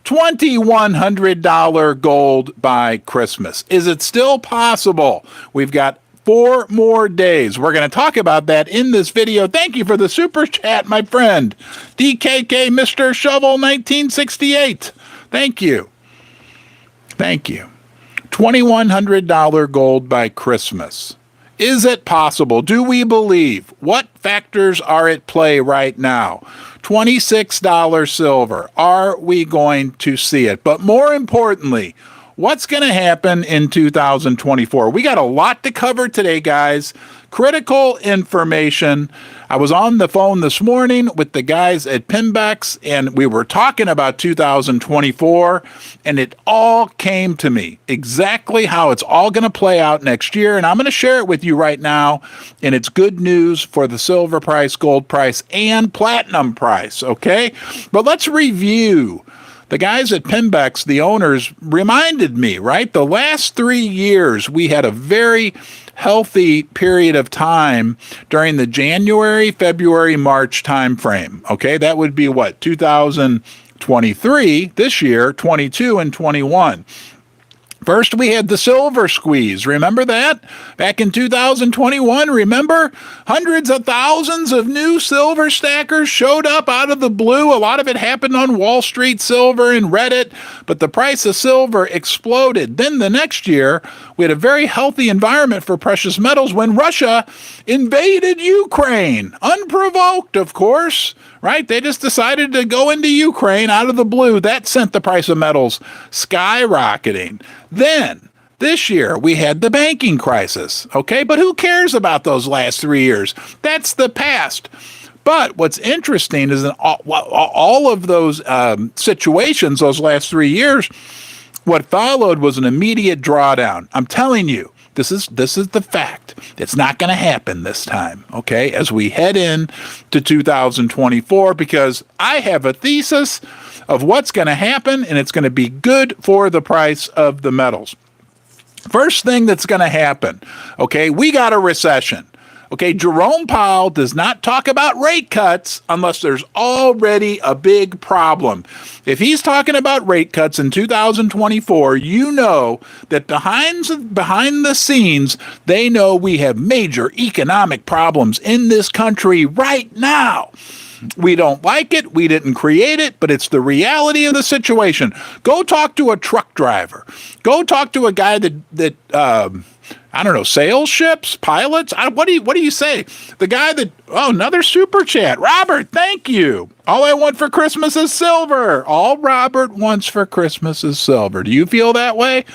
$2,100 gold by Christmas. Is it still possible? We've got 4 more days. We're going to talk about that in this video. Thank you for the super chat, my friend. DKK Mr. Shovel 1968. Thank you. Thank you. $2,100 gold by Christmas. Is it possible? Do we believe? What factors are at play right now? $26 silver. Are we going to see it? But more importantly, what's going to happen in 2024? We got a lot to cover today, guys. Critical information. I was on the phone this morning with the guys at Pimbex, and we were talking about 2024, and it all came to me exactly how it's all going to play out next year, and I'm going to share it with you right now, and it's good news for the silver price, gold price, and platinum price, okay? But let's review. The guys at Pimbex, the owners, reminded me, right? The last 3 years, we had a very healthy period of time during the January, February, March timeframe. Okay, that would be what? 2023, this year, 22 and 21. First, we had the silver squeeze. Remember that? Back in 2021, remember? Hundreds of thousands of new silver stackers showed up out of the blue. A lot of it happened on Wall Street Silver and Reddit, but the price of silver exploded. Then the next year, we had a very healthy environment for precious metals when Russia invaded Ukraine. Unprovoked, of course, right? They just decided to go into Ukraine out of the blue. That sent the price of metals skyrocketing. Then, this year, we had the banking crisis, okay? But who cares about those last 3 years? That's the past. But what's interesting is that all of those situations, those last 3 years, what followed was an immediate drawdown. I'm telling you, this is the fact. It's not going to happen this time, okay, as we head in to 2024, because I have a thesis of what's going to happen, and it's going to be good for the price of the metals. First thing that's going to happen, okay, we got a recession. Okay, Jerome Powell does not talk about rate cuts unless there's already a big problem. If he's talking about rate cuts in 2024, you know that behind the scenes, they know we have major economic problems in this country right now. We don't like it. We didn't create it, but it's the reality of the situation. Go talk to a truck driver. Go talk to a guy that I don't know, sales ships, pilots. What do you say? The guy that, another super chat. Robert, thank you. All I want for Christmas is silver. All Robert wants for Christmas is silver. Do you feel that way?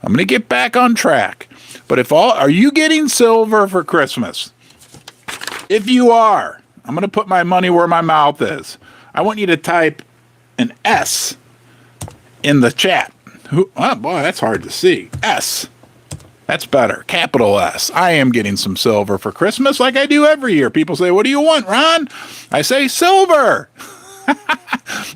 I'm going to get back on track. But are you getting silver for Christmas? If you are, I'm going to put my money where my mouth is. I want you to type an S in the chat. Oh boy, that's hard to see. S. That's better. Capital S. I am getting some silver for Christmas like I do every year. People say, what do you want, Ron? I say silver.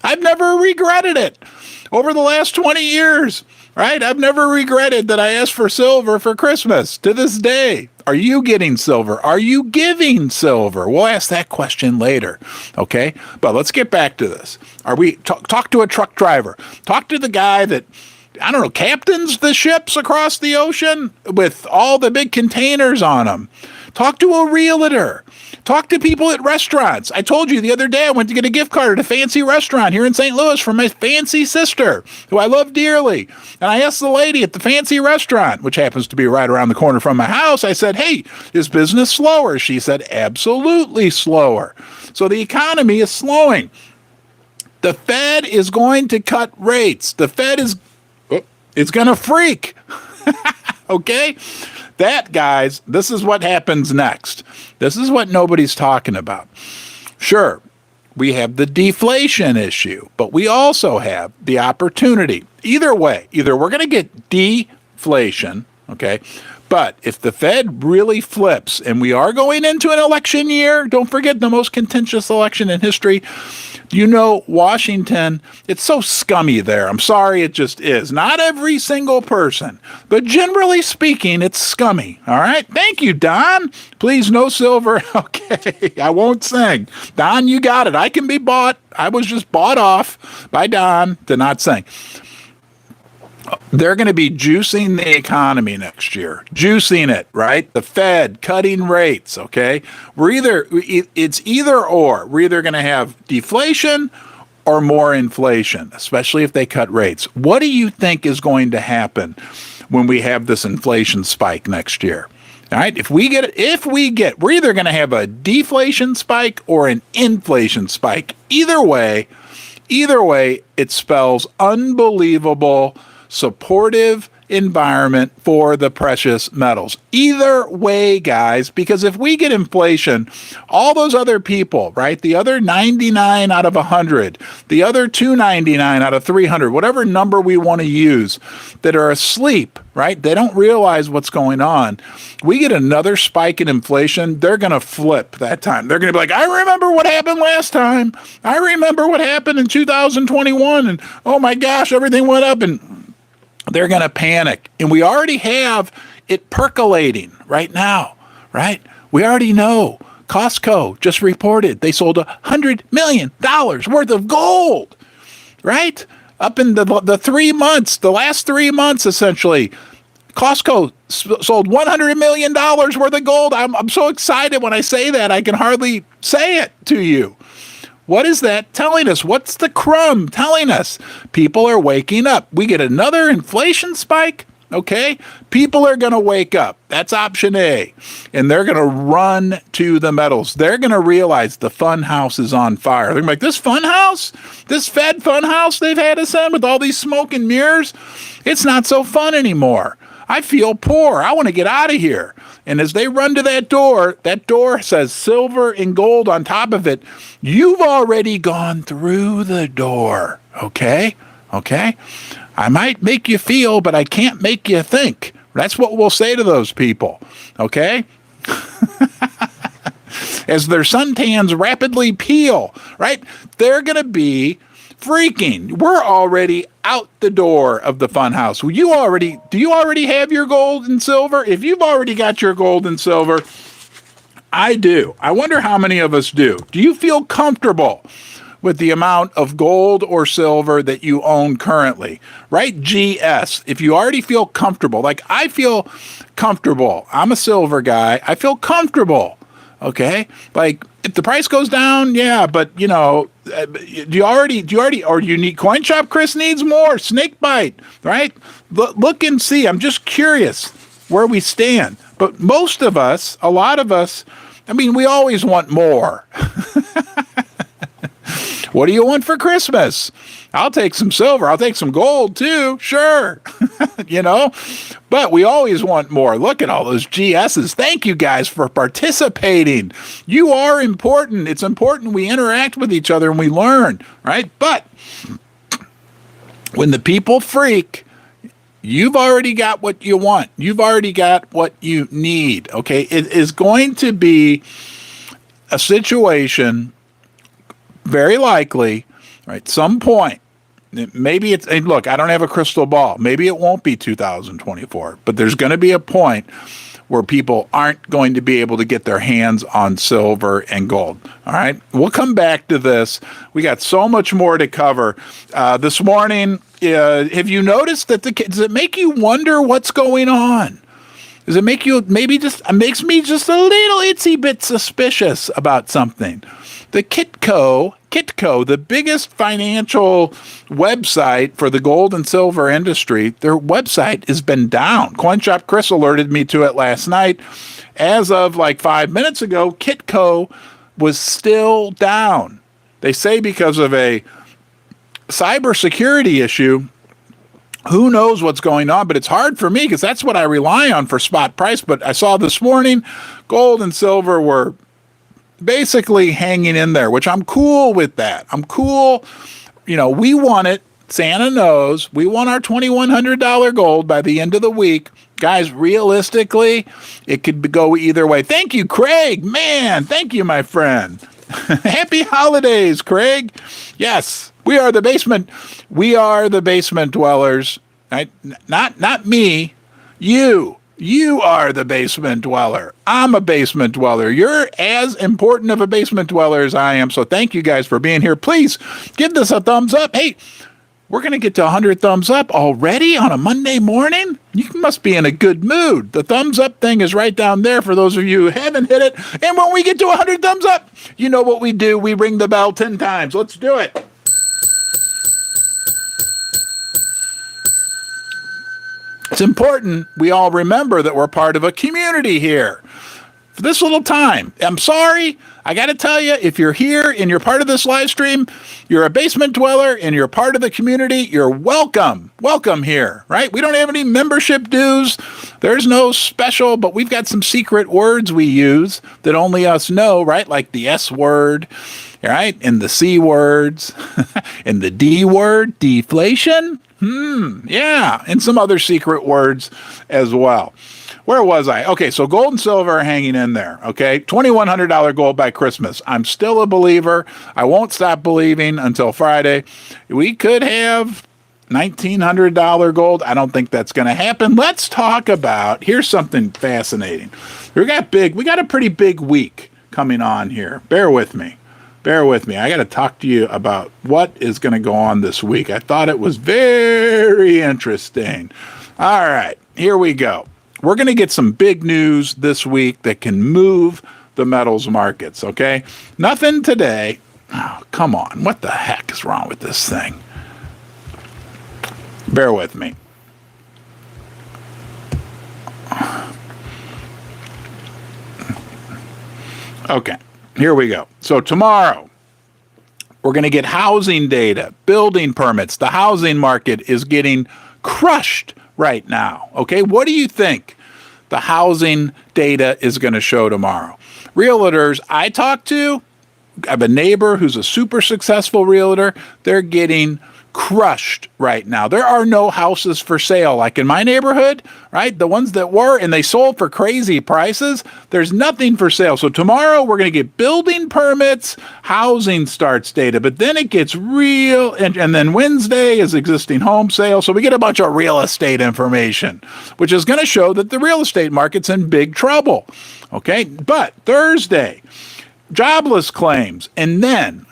I've never regretted it over the last 20 years, right? I've never regretted that I asked for silver for Christmas to this day. Are you getting silver? Are you giving silver? We'll ask that question later, okay? But let's get back to this. Talk to a truck driver. Talk to the guy that, I don't know, captains the ships across the ocean with all the big containers on them. Talk to a realtor. Talk to people at restaurants. I told you the other day I went to get a gift card at a fancy restaurant here in St. Louis for my fancy sister, who I love dearly. And I asked the lady at the fancy restaurant, which happens to be right around the corner from my house, I said, hey, is business slower? She said, absolutely slower. So the economy is slowing. The Fed is going to cut rates. The Fed is going to freak. Okay? That, guys, this is what happens next. This is what nobody's talking about. Sure, we have the deflation issue, but we also have the opportunity. Either way, either we're going to get deflation, okay, But if the Fed really flips, and we are going into an election year, don't forget the most contentious election in history. You know, Washington, it's so scummy there. I'm sorry, it just is. Not every single person, but generally speaking, it's scummy. All right. Thank you, Don. Please, no silver. Okay. I won't sing. Don, you got it. I can be bought. I was just bought off by Don to not sing. They're going to be juicing the economy next year, juicing it, right? The Fed cutting rates, okay? It's either or. We're either going to have deflation or more inflation, especially if they cut rates. What do you think is going to happen when we have this inflation spike next year? All right, we're either going to have a deflation spike or an inflation spike. Either way, it spells unbelievable supportive environment for the precious metals. Either way, guys, because if we get inflation, all those other people, right? The other 99 out of 100, the other 299 out of 300, whatever number we want to use, that are asleep, right? They don't realize what's going on. We get another spike in inflation, they're going to flip that time. They're going to be like, I remember what happened last time. I remember what happened in 2021. And oh my gosh, everything went up, and they're going to panic. And we already have it percolating right now, right? We already know. Costco just reported they sold $100 million worth of gold, right? Up in the 3 months, the last 3 months, essentially. Costco sold $100 million worth of gold. I'm so excited when I say that, I can hardly say it to you. What is that telling us? What's the crumb telling us? People are waking up. We get another inflation spike, okay? People are going to wake up. That's option A. And they're going to run to the metals. They're going to realize the fun house is on fire. They're like, this fun house, this Fed fun house they've had us in with all these smoke and mirrors, it's not so fun anymore. I feel poor. I want to get out of here. And as they run to that door says silver and gold on top of it. You've already gone through the door. Okay? Okay? I might make you feel, but I can't make you think. That's what we'll say to those people. Okay? As their suntans rapidly peel, right? They're going to be freaking. We're already out the door of the fun house. Do you already have your gold and silver? If you've already got your gold and silver, I do. I wonder how many of us do. Do you feel comfortable with the amount of gold or silver that you own currently? Write GS if you already feel comfortable. Like I feel comfortable. I'm a silver guy. I feel comfortable. Okay? Like if the price goes down, yeah, but you know, do you already, or you need coin shop? Chris needs more snake bite, right? Look and see. I'm just curious where we stand. But most of us, a lot of us, I mean, we always want more. What do you want for Christmas? I'll take some silver. I'll take some gold too. Sure. You know, but we always want more. Look at all those GSs. Thank you guys for participating. You are important. It's important we interact with each other and we learn, right? But when the people freak, you've already got what you want. You've already got what you need. Okay. It is going to be a situation, very likely, right? Some point, maybe it's, and look, I don't have a crystal ball. Maybe it won't be 2024, but there's going to be a point where people aren't going to be able to get their hands on silver and gold. All right. We'll come back to this. We got so much more to cover. This morning, have you noticed that does it make you wonder what's going on? Does it make you makes me just a little itsy bit suspicious about something? The Kitco, the biggest financial website for the gold and silver industry, their website has been down. CoinShop Chris alerted me to it last night. As of like 5 minutes ago, Kitco was still down. They say because of a cybersecurity issue. Who knows what's going on, but it's hard for me because that's what I rely on for spot price. But I saw this morning, gold and silver were basically hanging in there, which I'm cool with that. I'm cool. You know, we want it. Santa knows we want our $2,100 gold by the end of the week. Guys, realistically, it could go either way. Thank you, Craig. Man, thank you, my friend. Happy holidays, Craig. Yes, we are the basement. We are the basement dwellers. Right? Not me. You. You are the basement dweller. I'm a basement dweller. You're as important of a basement dweller as I am. So thank you guys for being here. Please give this a thumbs up. Hey, we're going to get to 100 thumbs up already on a Monday morning? You must be in a good mood. The thumbs up thing is right down there for those of you who haven't hit it. And when we get to 100 thumbs up, you know what we do. We ring the bell 10 times. Let's do it. It's important we all remember that we're part of a community here. For this little time, I'm sorry, I got to tell you, if you're here and you're part of this live stream, you're a basement dweller and you're part of the community, you're welcome. Welcome here, right? We don't have any membership dues. There's no special, but we've got some secret words we use that only us know, right? Like the S word, right? And the C words and the D word, deflation. Yeah, and some other secret words as well. Where was I? Okay, so gold and silver are hanging in there, okay? $2,100 gold by Christmas. I'm still a believer. I won't stop believing until Friday. We could have $1,900 gold. I don't think that's going to happen. Let's talk about, here's something fascinating. We got a pretty big week coming on here. Bear with me. I got to talk to you about what is going to go on this week. I thought it was very interesting. All right, here we go. We're going to get some big news this week that can move the metals markets, okay? Nothing today. Oh, come on. What the heck is wrong with this thing? Bear with me. Okay, here we go. So tomorrow, we're going to get housing data, building permits. The housing market is getting crushed right now. Okay, what do you think the housing data is going to show tomorrow? Realtors I talk to, I have a neighbor who's a super successful realtor. They're getting crushed right now. There are no houses for sale. Like in my neighborhood, right? The ones that were, and they sold for crazy prices, there's nothing for sale. So tomorrow we're going to get building permits, housing starts data, but then it gets real. And then Wednesday is existing home sales. So we get a bunch of real estate information, which is going to show that the real estate market's in big trouble. Okay. But Thursday, jobless claims. And then,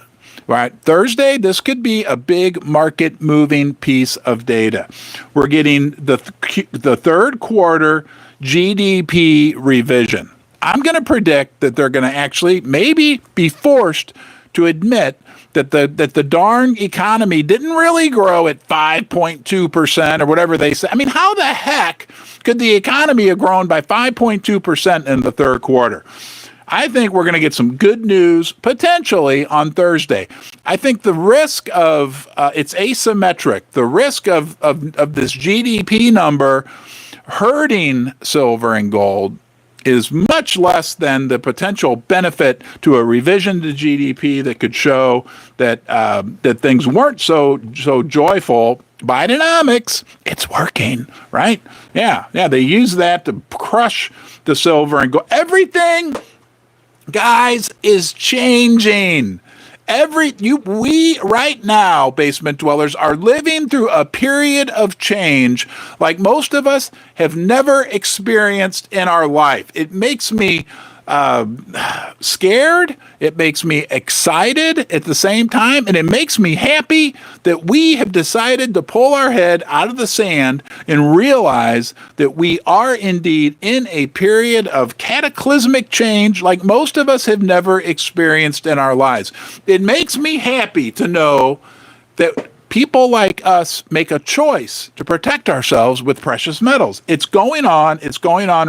right, Thursday, this could be a big market moving piece of data. We're getting the third quarter GDP revision. I'm going to predict that they're going to actually maybe be forced to admit that the darn economy didn't really grow at 5.2% or whatever they say. I mean, how the heck could the economy have grown by 5.2% in the third quarter? I think we're going to get some good news potentially on Thursday. I think the risk of it's asymmetric. The risk of this GDP number hurting silver and gold is much less than the potential benefit to a revision to GDP that could show that that things weren't so joyful. Bidenomics, it's working, right? Yeah. They use that to crush the silver and gold. Everything, guys, is changing. We right now, basement dwellers, are living through a period of change like most of us have never experienced in our life. It makes me scared. It makes me excited at the same time. And it makes me happy that we have decided to pull our head out of the sand and realize that we are indeed in a period of cataclysmic change like most of us have never experienced in our lives. It makes me happy to know that people like us make a choice to protect ourselves with precious metals. It's going on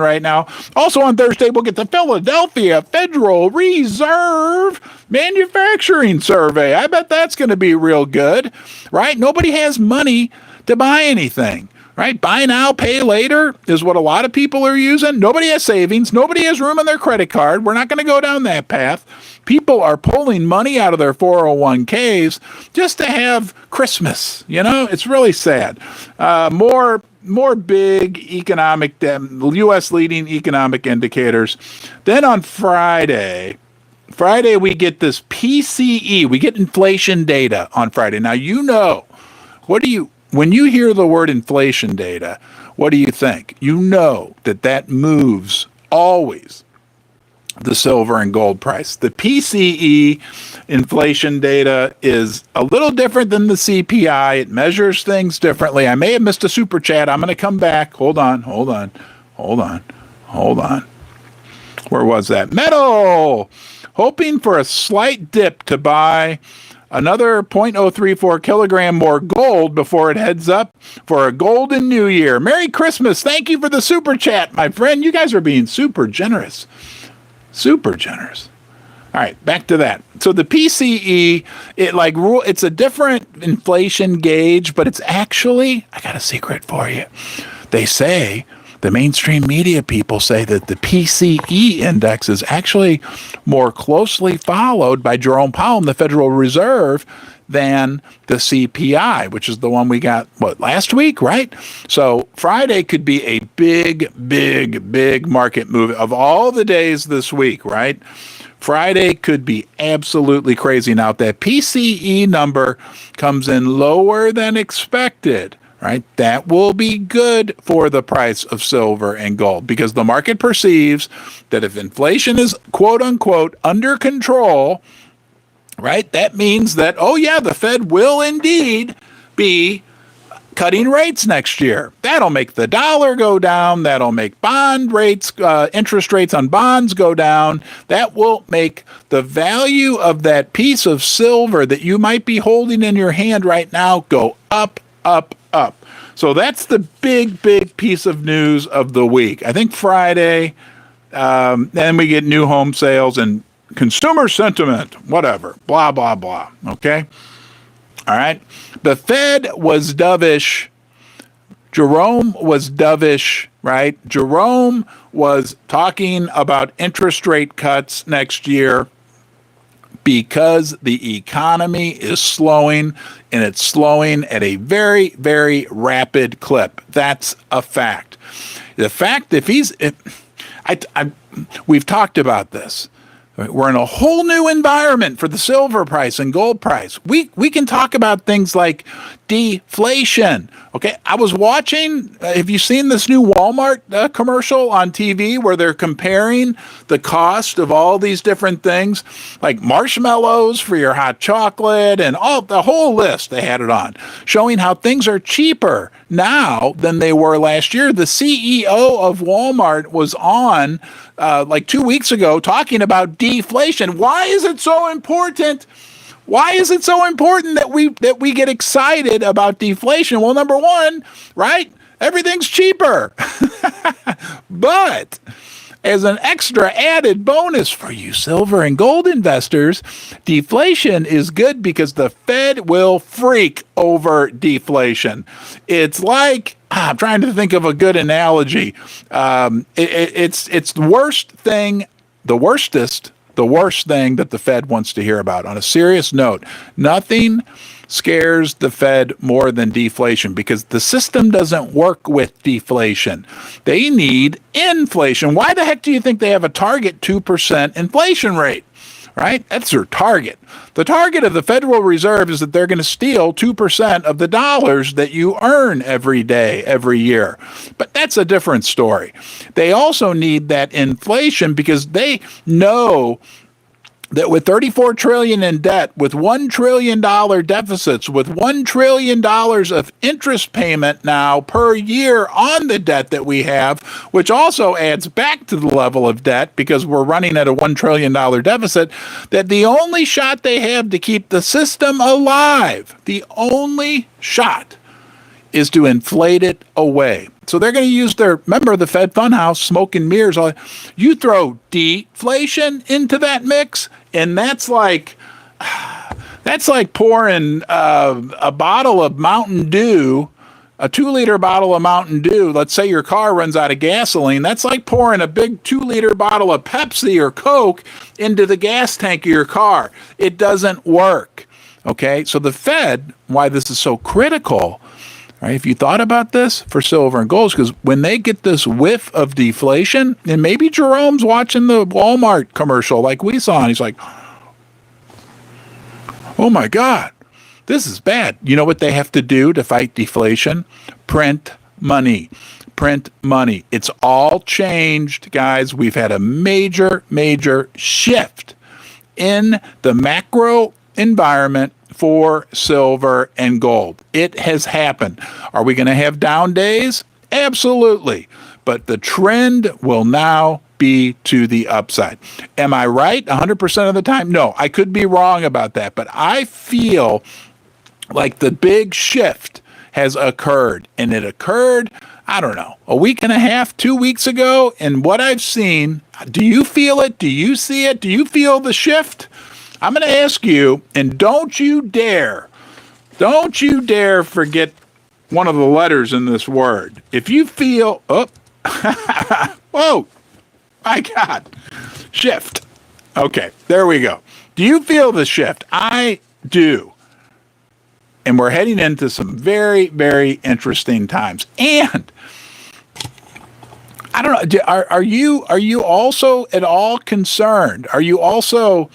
right now. Also on Thursday, we'll get the Philadelphia Federal Reserve Manufacturing Survey. I bet that's going to be real good, right? Nobody has money to buy anything, right? Buy now, pay later is what a lot of people are using. Nobody has savings. Nobody has room on their credit card. We're not going to go down that path. People are pulling money out of their 401ks just to have Christmas. You know, it's really sad. More more big economic, U.S. leading economic indicators. Then on Friday, we get this PCE. We get inflation data on Friday. Now, when you hear the word inflation data, what do you think? You know that moves always the silver and gold price. The PCE inflation data is a little different than the CPI. It measures things differently. I may have missed a super chat. I'm going to come back. Hold on. Where was that? Metal! Hoping for a slight dip to buy another 0.034 kilogram more gold before it heads up for a golden new year. Merry Christmas. Thank you for the super chat, my friend. You guys are being super generous. Super generous. All right, back to that. So the PCE, it's a different inflation gauge, but it's actually, I got a secret for you. They say, the mainstream media people say that the PCE index is actually more closely followed by Jerome Powell in the Federal Reserve than the CPI, which is the one we got, last week, right? So Friday could be a big market move of all the days this week, right? Friday could be absolutely crazy. Now, if that PCE number comes in lower than expected, right, that will be good for the price of silver and gold because the market perceives that if inflation is quote unquote under control, right, that means that, the Fed will indeed be cutting rates next year. That'll make the dollar go down. That'll make bond rates, interest rates on bonds go down. That will make the value of that piece of silver that you might be holding in your hand right now go up, up, up. So that's the big piece of news of the week. I think Friday, then we get new home sales and consumer sentiment, whatever, blah, blah, blah. Okay? All right? The Fed was dovish. Jerome was dovish, right? Jerome was talking about interest rate cuts next year because the economy is slowing, and it's slowing at a very, very rapid clip. That's a fact. The fact, we've talked about this. We're in a whole new environment for the silver price and gold price. We can talk about things like deflation. Okay, I was watching, have you seen this new Walmart commercial on TV where they're comparing the cost of all these different things, like marshmallows for your hot chocolate and the whole list, they had it on, showing how things are cheaper now than they were last year. The CEO of Walmart was on 2 weeks ago talking about deflation. Why is it so important? Why is it so important that we get excited about deflation? Well, number one, right? Everything's cheaper. But as an extra added bonus for you silver and gold investors, deflation is good because the Fed will freak over deflation. It's like, I'm trying to think of a good analogy. It's the worst thing, the worst thing that the Fed wants to hear about. On a serious note, nothing scares the Fed more than deflation because the system doesn't work with deflation. They need inflation. Why the heck do you think they have a target 2% inflation rate? Right? That's their target. The target of the Federal Reserve is that they're going to steal 2% of the dollars that you earn every day, every year. But that's a different story. They also need that inflation because they know that with $34 trillion in debt, with $1 trillion deficits, with $1 trillion of interest payment now per year on the debt that we have, which also adds back to the level of debt because we're running at a $1 trillion deficit, that the only shot they have to keep the system alive, the only shot is to inflate it away. So they're going to use remember the Fed Funhouse, smoke and mirrors. You throw deflation into that mix, and that's like pouring a bottle of Mountain Dew, a 2-liter bottle of Mountain Dew. Let's say your car runs out of gasoline. That's like pouring a big 2-liter bottle of Pepsi or Coke into the gas tank of your car. It doesn't work. Okay, so the Fed, why this is so critical, Right? If you thought about this for silver and gold, because when they get this whiff of deflation, and maybe Jerome's watching the Walmart commercial like we saw, and he's like, oh my God, this is bad. You know what they have to do to fight deflation? Print money. Print money. It's all changed, guys. We've had a major, major shift in the macro environment for silver and gold. It has happened. Are we going to have down days? Absolutely. But the trend will now be to the upside. Am I right 100% of the time? No, I could be wrong about that. But I feel like the big shift has occurred. And it occurred, I don't know, a week and a half, 2 weeks ago. And what I've seen, do you feel it? Do you see it? Do you feel the shift? I'm going to ask you, and don't you dare forget one of the letters in this word. If you feel, whoa, my God, shift. Okay, there we go. Do you feel the shift? I do. And we're heading into some very, very interesting times. And I don't know, are you also at all concerned? Are you also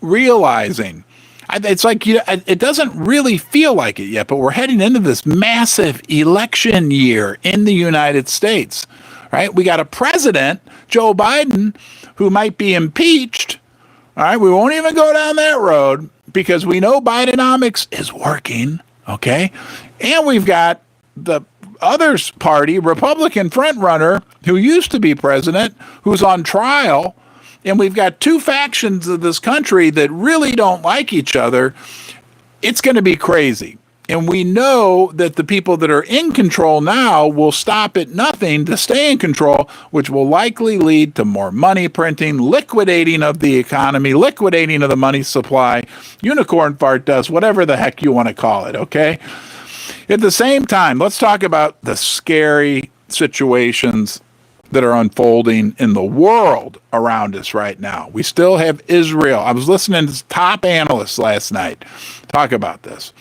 realizing, it's like, it doesn't really feel like it yet, but we're heading into this massive election year in the United States, right? We got a president, Joe Biden, who might be impeached. All right, we won't even go down that road because we know Bidenomics is working, okay? And we've got the other party, Republican frontrunner, who used to be president, who's on trial. And we've got two factions of this country that really don't like each other. It's going to be crazy. And we know that the people that are in control now will stop at nothing to stay in control, which will likely lead to more money printing, liquidating of the economy, liquidating of the money supply, unicorn fart dust, whatever the heck you want to call it, okay? At the same time, let's talk about the scary situations that are unfolding in the world around us right now. We still have Israel. I was listening to top analysts last night talk about this.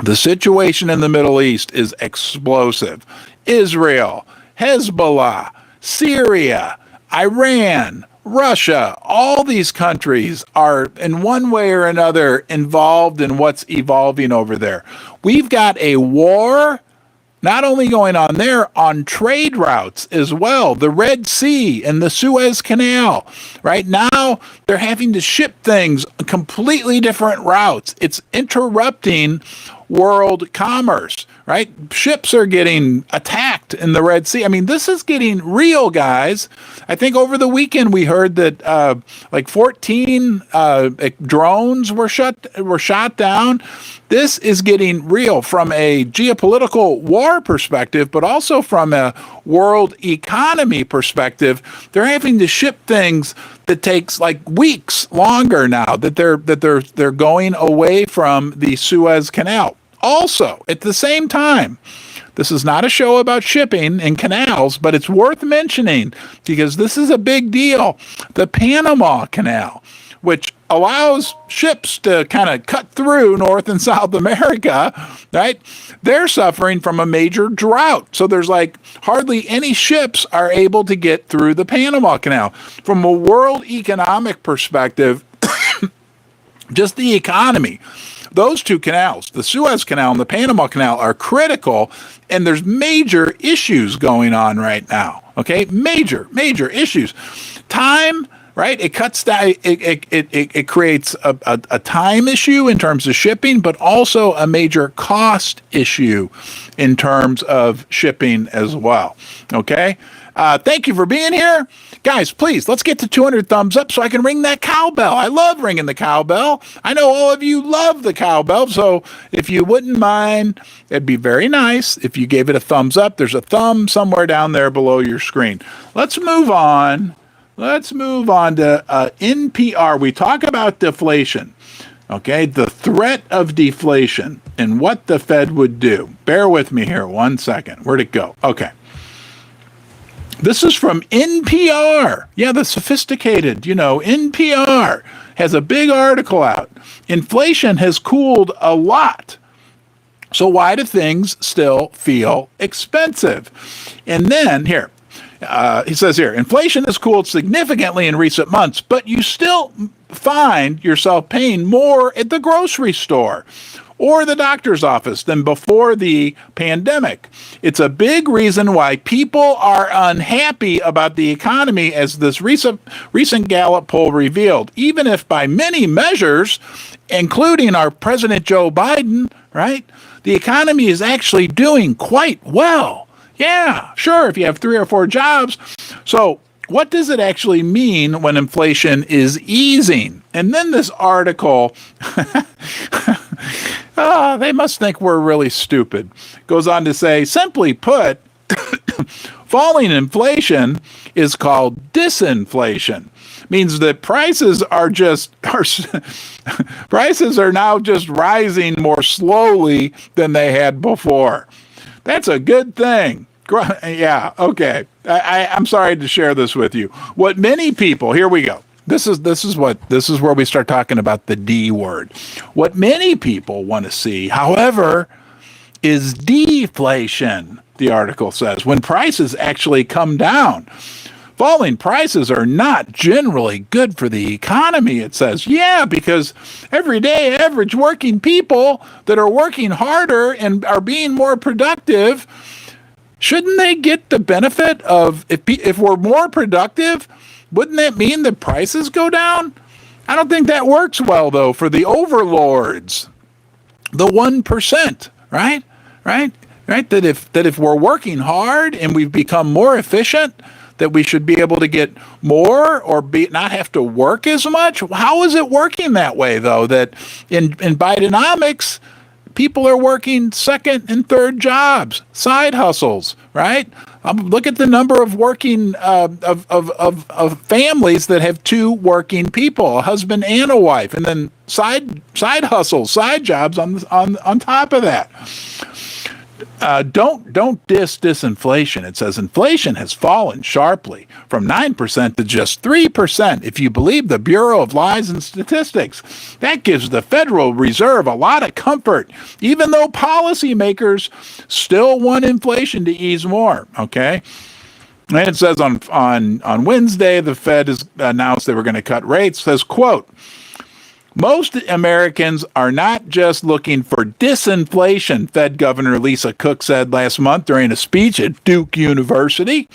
The situation in the Middle East is explosive. Israel, Hezbollah, Syria, Iran, Russia, all these countries are in one way or another involved in what's evolving over there. We've got a war not only going on there, on trade routes as well. The Red Sea and the Suez Canal. Right now, they're having to ship things completely different routes. It's interrupting world commerce, right? Ships are getting attacked in the Red Sea. I mean, this is getting real, guys. I think over the weekend we heard that like 14 drones were shot down. This is getting real from a geopolitical war perspective, but also from a world economy perspective. They're having to ship things that takes like weeks longer now that they're going away from the Suez Canal. Also, at the same time, this is not a show about shipping and canals, but it's worth mentioning because this is a big deal. The Panama Canal, which allows ships to kind of cut through North and South America, right? They're suffering from a major drought. So there's like hardly any ships are able to get through the Panama Canal. From a world economic perspective, just the economy, those two canals, the Suez Canal and the Panama Canal, are critical, and there's major issues going on right now, okay? Major issues. Time, right? It cuts down, it creates a time issue in terms of shipping, but also a major cost issue in terms of shipping as well, okay? Thank you for being here. Guys, please, let's get to 200 thumbs up so I can ring that cowbell. I love ringing the cowbell. I know all of you love the cowbell, so if you wouldn't mind, it'd be very nice if you gave it a thumbs up. There's a thumb somewhere down there below your screen. Let's move on. Let's move on to NPR. We talk about deflation, okay? The threat of deflation and what the Fed would do. Bear with me here 1 second. Where'd it go? Okay. This is from NPR. Yeah, the sophisticated, NPR has a big article out. Inflation has cooled a lot. So why do things still feel expensive? And then here, he says here, inflation has cooled significantly in recent months, but you still find yourself paying more at the grocery store or the doctor's office than before the pandemic. It's a big reason why people are unhappy about the economy, as this recent Gallup poll revealed, even if by many measures, including our President Joe Biden, right, the economy is actually doing quite well. Yeah, sure, if you have 3 or 4 jobs. So what does it actually mean when inflation is easing? And then this article, they must think we're really stupid, goes on to say, simply put, falling inflation is called disinflation. Means that prices are now just rising more slowly than they had before. That's a good thing. Yeah, okay. I'm sorry to share this with you. What many people, here we go. This is where we start talking about the D word. What many people want to see, however, is deflation, the article says, when prices actually come down. Falling prices are not generally good for the economy, it says. Yeah, because everyday average working people that are working harder and are being more productive, shouldn't they get the benefit of, if we're more productive, wouldn't that mean the prices go down? I don't think that works well, though, for the overlords, the 1%, right? That if we're working hard and we've become more efficient, that we should be able to get more or not have to work as much? How is it working that way, though, that in Bidenomics, people are working second and third jobs, side hustles, right? Look at the number of working of families that have 2 working people, a husband and a wife, and then side hustles, side jobs on top of that. Don't diss disinflation. It says inflation has fallen sharply from 9% to just 3%, if you believe the Bureau of Lies and Statistics. That gives the Federal Reserve a lot of comfort, even though policymakers still want inflation to ease more, okay? And it says on Wednesday, the Fed has announced they were going to cut rates. It says, quote, most Americans are not just looking for disinflation, Fed Governor Lisa Cook said last month during a speech at Duke University.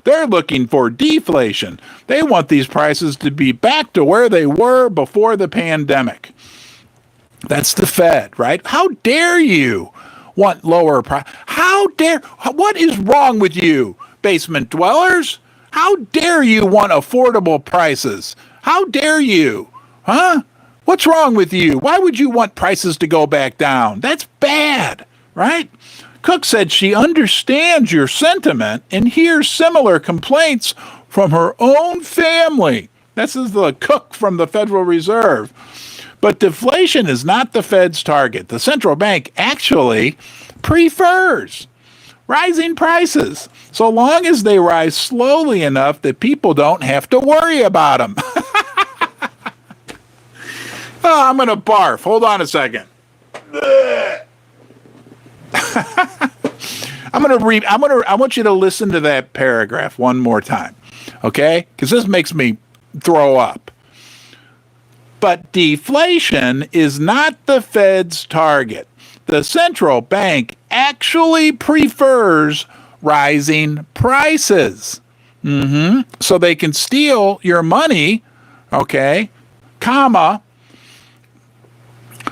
They're looking for deflation. They want these prices to be back to where they were before the pandemic. That's the Fed, right? How dare you want lower price? What is wrong with you, basement dwellers? How dare you want affordable prices? How dare you? Huh? What's wrong with you? Why would you want prices to go back down? That's bad, right? Cook said she understands your sentiment and hears similar complaints from her own family. This is the Cook from the Federal Reserve. But deflation is not the Fed's target. The central bank actually prefers rising prices, so long as they rise slowly enough that people don't have to worry about them. Oh, I'm going to barf. Hold on a second. I want you to listen to that paragraph one more time, okay? Because this makes me throw up. But deflation is not the Fed's target. The central bank actually prefers rising prices. So they can steal your money, okay, comma,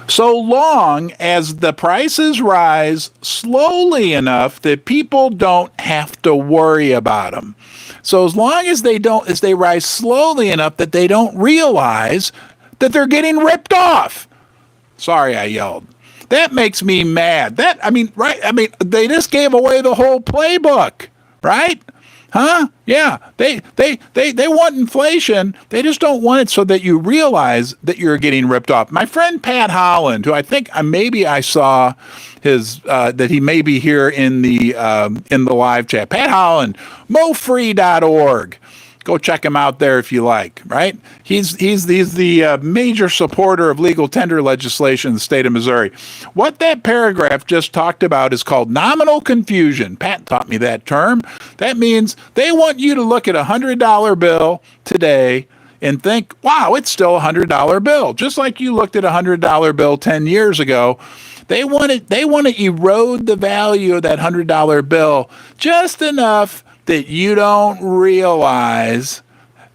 so long as the prices rise slowly enough that people don't have to worry about them. So as long as they rise slowly enough that they don't realize that they're getting ripped off. Sorry, I yelled. That makes me mad. They just gave away the whole playbook, right? Huh? Yeah. They want inflation. They just don't want it so that you realize that you're getting ripped off. My friend Pat Holland, who I think maybe I saw his that he may be here in the live chat. Pat Holland, mofree.org. Go check him out there if you like, right? He's the major supporter of legal tender legislation in the state of Missouri. What that paragraph just talked about is called nominal confusion. Pat taught me that term. That means they want you to look at a $100 bill today and think, wow, it's still a $100 bill. Just like you looked at a $100 bill 10 years ago. They want to erode the value of that $100 bill just enough that you don't realize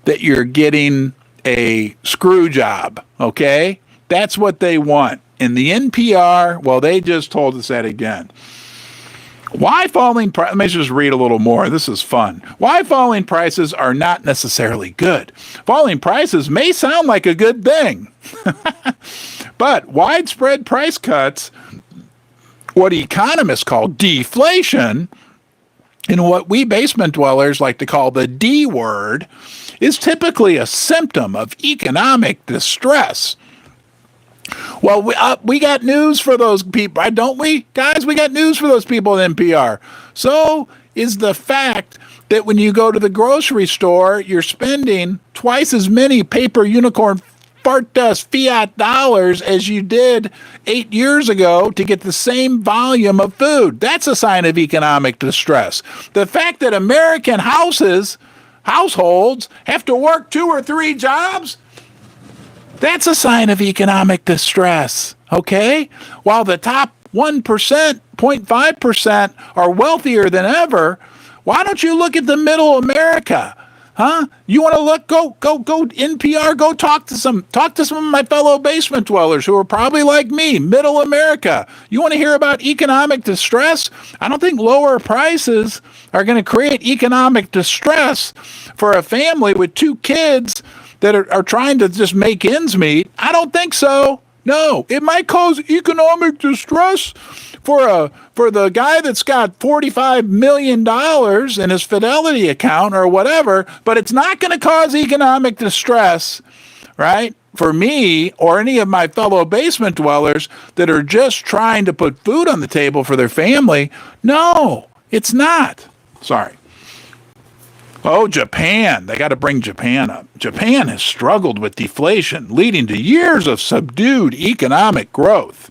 that you're getting a screw job, okay? That's what they want. And the NPR, well, they just told us that again. Why falling prices, let me just read a little more. This is fun. Why falling prices are not necessarily good. Falling prices may sound like a good thing, but widespread price cuts, what economists call deflation, and what we basement dwellers like to call the D word, is typically a symptom of economic distress. Well, we got news for those people, don't we, guys? We got news for those people at NPR. So is the fact that when you go to the grocery store, you're spending twice as many paper unicorn fart dust fiat dollars as you did 8 years ago to get the same volume of food. That's a sign of economic distress. The fact that American households have to work 2 or 3 jobs, that's a sign of economic distress, okay? While the top 1%, 0.5% are wealthier than ever, why don't you look at the middle America? Huh? You want to look? Go NPR. Go talk to some of my fellow basement dwellers who are probably like me, middle America. You want to hear about economic distress? I don't think lower prices are going to create economic distress for a family with 2 kids that are trying to just make ends meet. I don't think so. No, it might cause economic distress for the guy that's got $45 million in his Fidelity account or whatever, but it's not going to cause economic distress, right, for me or any of my fellow basement dwellers that are just trying to put food on the table for their family. No, it's not. Sorry. Oh, Japan. They got to bring Japan up. Japan has struggled with deflation, leading to years of subdued economic growth.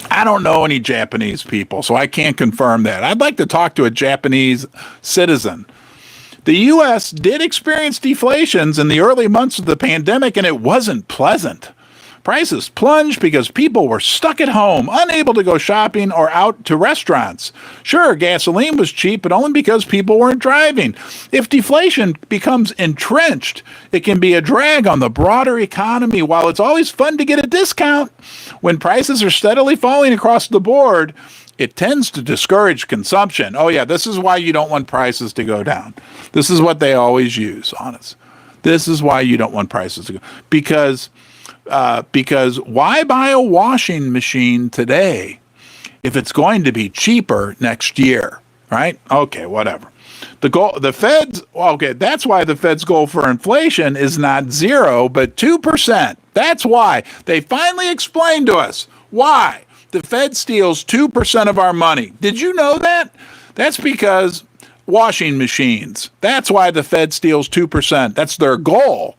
I don't know any Japanese people, so I can't confirm that. I'd like to talk to a Japanese citizen. The U.S. did experience deflations in the early months of the pandemic, and it wasn't pleasant. Prices plunged because people were stuck at home, unable to go shopping or out to restaurants. Sure, gasoline was cheap, but only because people weren't driving. If deflation becomes entrenched, it can be a drag on the broader economy. While it's always fun to get a discount, when prices are steadily falling across the board, it tends to discourage consumption. Oh yeah, this is why you don't want prices to go down. This is what they always use on us. This is why you don't want prices to go. Because why buy a washing machine today if it's going to be cheaper next year, right? Okay, whatever. The Fed's, okay, that's why the Fed's goal for inflation is not 0, but 2%. That's why. They finally explained to us why the Fed steals 2% of our money. Did you know that? That's because washing machines. That's why the Fed steals 2%. That's their goal.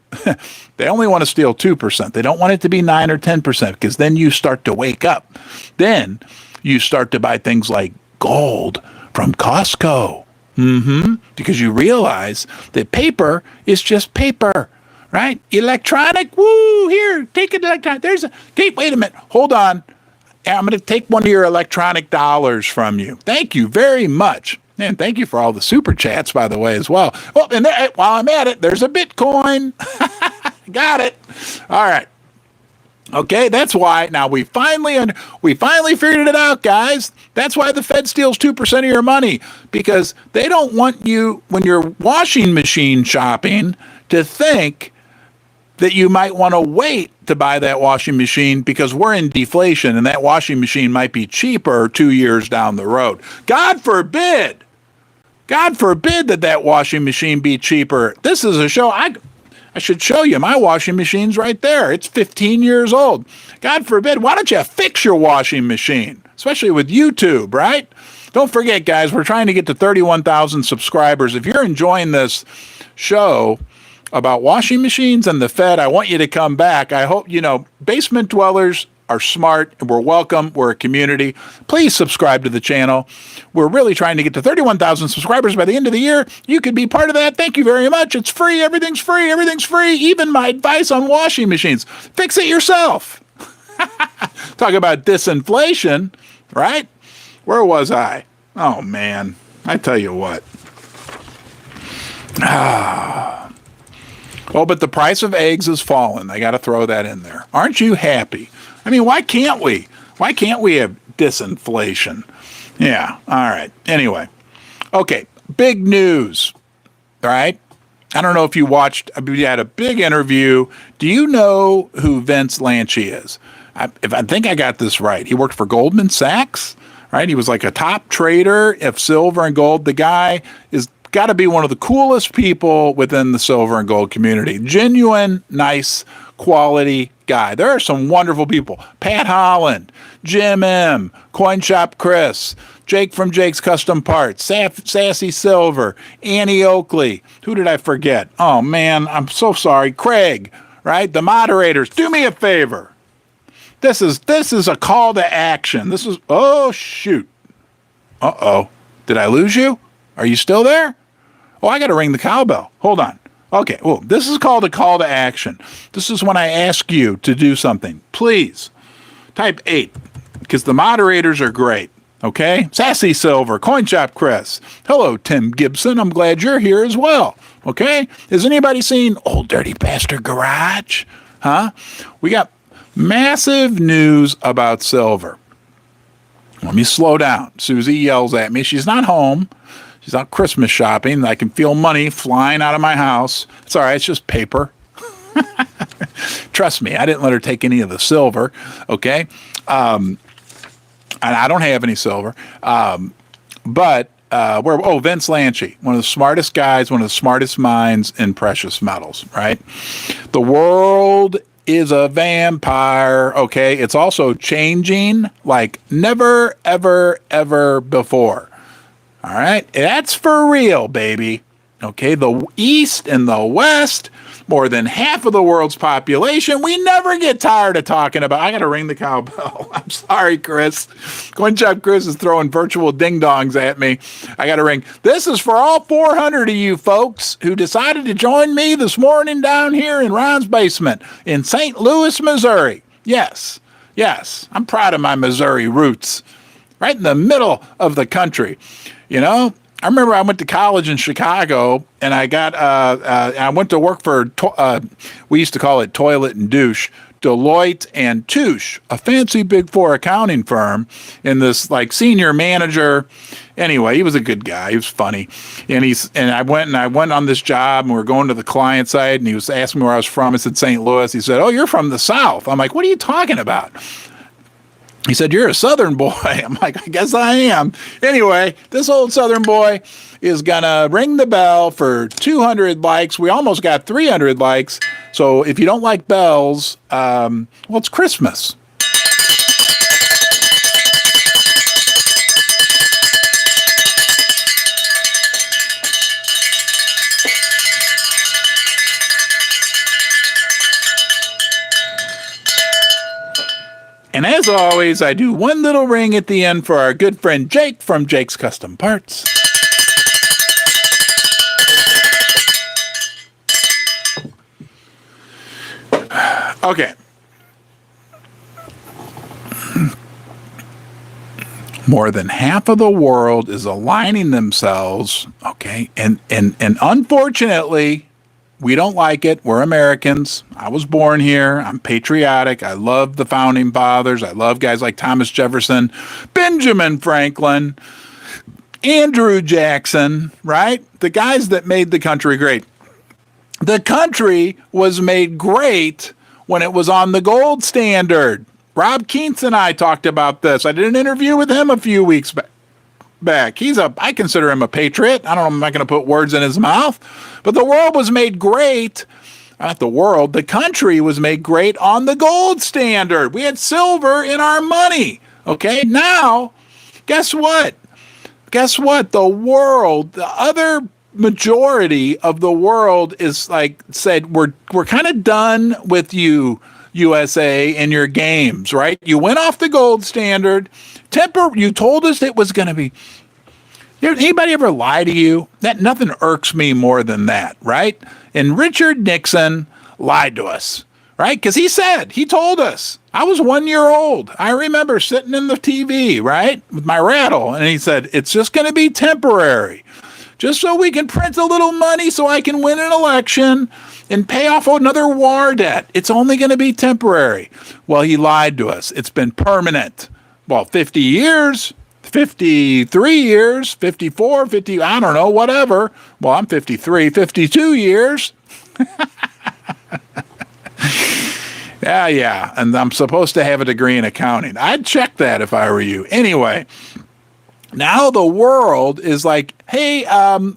They only want to steal 2%. They don't want it to be 9 or 10% because then you start to wake up. Then you start to buy things like gold from Costco. Because you realize that paper is just paper, right? Electronic, woo, here, take it electronic. Wait a minute, hold on. I'm going to take one of your electronic dollars from you. Thank you very much. And thank you for all the super chats, by the way, as well. Well, and while I'm at it, there's a Bitcoin. Got it. All right. Okay, that's why. Now we finally figured it out, guys. That's why the Fed steals 2% of your money, because they don't want you, when you're washing machine shopping, to think that you might want to wait to buy that washing machine because we're in deflation and that washing machine might be cheaper 2 years down the road. God forbid that washing machine be cheaper. This is a show. I should show you. My washing machine's right there. It's 15 years old. God forbid. Why don't you fix your washing machine? Especially with YouTube, right? Don't forget, guys, we're trying to get to 31,000 subscribers. If you're enjoying this show about washing machines and the Fed, I want you to come back. I hope, basement dwellers are smart and we're welcome. We're a community. Please subscribe to the channel. We're really trying to get to 31,000 subscribers by the end of the year. You could be part of that. Thank you very much. It's free. Everything's free. Everything's free. Even my advice on washing machines. Fix it yourself. Talk about disinflation, right? Where was I? Oh, man. I tell you what. Oh, but the price of eggs has fallen. I got to throw that in there. Aren't you happy? I mean, why can't we? Why can't we have disinflation? Yeah. All right. Anyway. Okay. Big news. All right. I don't know if you watched, we had a big interview. Do you know who Vince Lanci is? I think I got this right. He worked for Goldman Sachs, right? He was like a top trader of silver and gold. The guy is got to be one of the coolest people within the silver and gold community. Genuine, nice, quality guy. There are some wonderful people. Pat Holland, Jim M, Coin Shop Chris, Jake from Jake's Custom Parts, Sassy Silver, Annie Oakley. Who did I forget? Oh, man, I'm so sorry. Craig, right? The moderators. Do me a favor. This is a call to action. Oh, shoot. Uh-oh. Did I lose you? Are you still there? Oh, I got to ring the cowbell. Hold on. Okay. Well, this is called a call to action. This is when I ask you to do something. Please type 8 because the moderators are great. Okay. Sassy Silver, Coin Shop Chris. Hello, Tim Gibson. I'm glad you're here as well. Okay. Has anybody seen Old Dirty Bastard Garage? Huh? We got massive news about silver. Let me slow down. Susie yells at me. She's not home. She's out Christmas shopping. I can feel money flying out of my house. It's all right. It's just paper. Trust me, I didn't let her take any of the silver. Okay. And I don't have any silver. But Vince Lanci, one of the smartest guys, one of the smartest minds in precious metals, right? The world is a vampire. Okay. It's also changing like never, ever, ever before. All right. That's for real, baby. Okay. The East and the West, more than half of the world's population. We never get tired of talking about. I got to ring the cowbell. I'm sorry, Chris. Coin Shop Chris is throwing virtual ding dongs at me. I got to ring. This is for all 400 of you folks who decided to join me this morning down here in Ron's basement in St. Louis, Missouri. Yes. Yes. I'm proud of my Missouri roots. Right in the middle of the country. I remember I went to college in Chicago, and I went to work for, we used to call it Toilet and Douche, Deloitte and Touche, a fancy Big Four accounting firm, in this like senior manager. Anyway, he was a good guy. He was funny, and I went on this job, and we were going to the client side, and he was asking me where I was from. I said St. Louis. He said, "Oh, you're from the South." I'm like, "What are you talking about?" He said, "You're a Southern boy." I'm like, "I guess I am." Anyway, this old Southern boy is going to ring the bell for 200 likes. We almost got 300 likes. So if you don't like bells, it's Christmas. And as always, I do one little ring at the end for our good friend Jake from Jake's Custom Parts. Okay. More than half of the world is aligning themselves, okay? And unfortunately, we don't like it. We're Americans. I was born here. I'm patriotic. I love the founding fathers. I love guys like Thomas Jefferson, Benjamin Franklin, Andrew Jackson, right? The guys that made the country great. The country was made great when it was on the gold standard. Rob Keentz and I talked about this. I did an interview with him a few weeks back. I consider him a patriot. I'm not going to put words in his mouth, but the world was made great. Not the world, the country was made great on the gold standard. We had silver in our money. Okay. Now, guess what? guess what? The other majority of the world is like said, we're kind of done with you, USA, and your games, right? You went off the gold standard. You told us it was going to be. Anybody ever lie to you? That nothing irks me more than that, right? And Richard Nixon lied to us, right? Because he told us. I was 1 year old. I remember sitting in the TV, right, with my rattle, and he said, it's just going to be temporary, just so we can print a little money so I can win an election and pay off another war debt. It's only going to be temporary. Well, he lied to us. It's been permanent. Well, 50 years. 53 years, 54, 50, I don't know, whatever. Well, I'm 53, 52 years. Yeah. And I'm supposed to have a degree in accounting. I'd check that if I were you. Anyway, now the world is like, hey,